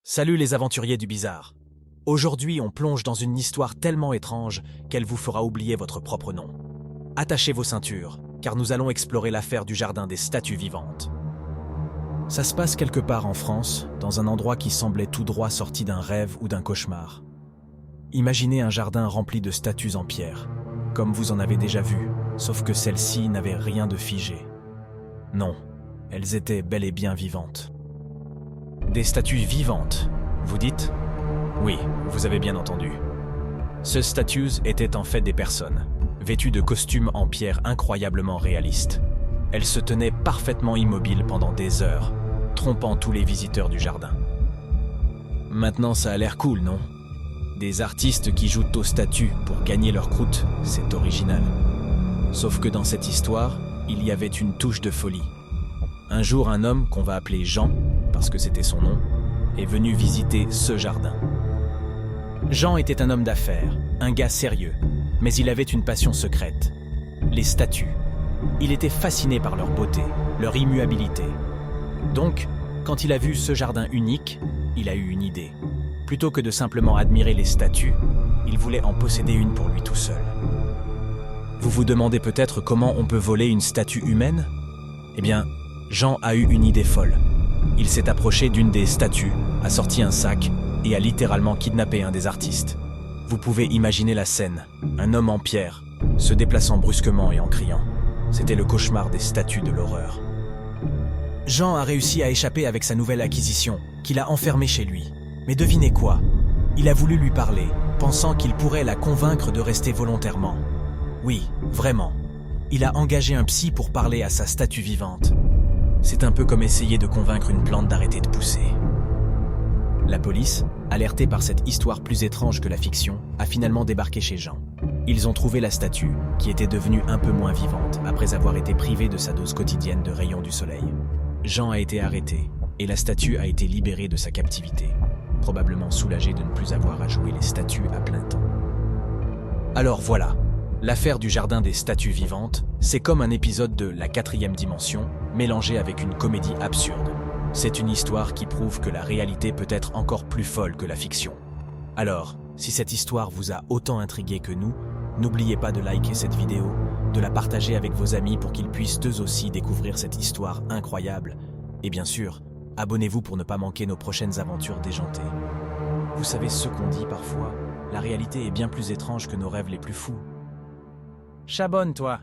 Salut les aventuriers du bizarre. Aujourd'hui, on plonge dans une histoire tellement étrange qu'elle vous fera oublier votre propre nom. Attachez vos ceintures, car nous allons explorer l'affaire du jardin des statues vivantes. Ça se passe quelque part en France, dans un endroit qui semblait tout droit sorti d'un rêve ou d'un cauchemar. Imaginez un jardin rempli de statues en pierre, comme vous en avez déjà vu, sauf que celles-ci n'avaient rien de figé. Non, elles étaient bel et bien vivantes. Des statues vivantes, vous dites? Oui, vous avez bien entendu. Ces statues étaient en fait des personnes, vêtues de costumes en pierre incroyablement réalistes. Elles se tenaient parfaitement immobiles pendant des heures, trompant tous les visiteurs du jardin. Maintenant, ça a l'air cool, non? Des artistes qui jouent aux statues pour gagner leur croûte, c'est original. Sauf que dans cette histoire, il y avait une touche de folie. Un jour, un homme qu'on va appeler Jean, parce que c'était son nom, est venu visiter ce jardin. Jean était un homme d'affaires, un gars sérieux, mais il avait une passion secrète, les statues. Il était fasciné par leur beauté, leur immuabilité. Donc, quand il a vu ce jardin unique, il a eu une idée. Plutôt que de simplement admirer les statues, il voulait en posséder une pour lui tout seul. Vous vous demandez peut-être comment on peut voler une statue humaine? Eh bien, Jean a eu une idée folle. Il s'est approché d'une des statues, a sorti un sac et a littéralement kidnappé un des artistes. Vous pouvez imaginer la scène, un homme en pierre, se déplaçant brusquement et en criant. C'était le cauchemar des statues de l'horreur. Jean a réussi à échapper avec sa nouvelle acquisition, qu'il a enfermée chez lui. Mais devinez quoi? Il a voulu lui parler, pensant qu'il pourrait la convaincre de rester volontairement. Oui, vraiment. Il a engagé un psy pour parler à sa statue vivante. C'est un peu comme essayer de convaincre une plante d'arrêter de pousser. La police, alertée par cette histoire plus étrange que la fiction, a finalement débarqué chez Jean. Ils ont trouvé la statue, qui était devenue un peu moins vivante après avoir été privée de sa dose quotidienne de rayons du soleil. Jean a été arrêté, et la statue a été libérée de sa captivité, probablement soulagé de ne plus avoir à jouer les statues à plein temps. Alors voilà, l'affaire du jardin des statues vivantes, c'est comme un épisode de La quatrième dimension, mélangé avec une comédie absurde. C'est une histoire qui prouve que la réalité peut être encore plus folle que la fiction. Alors, si cette histoire vous a autant intrigué que nous, n'oubliez pas de liker cette vidéo, de la partager avec vos amis pour qu'ils puissent eux aussi découvrir cette histoire incroyable. Et bien sûr, abonnez-vous pour ne pas manquer nos prochaines aventures déjantées. Vous savez ce qu'on dit parfois, la réalité est bien plus étrange que nos rêves les plus fous. Charbonne, toi!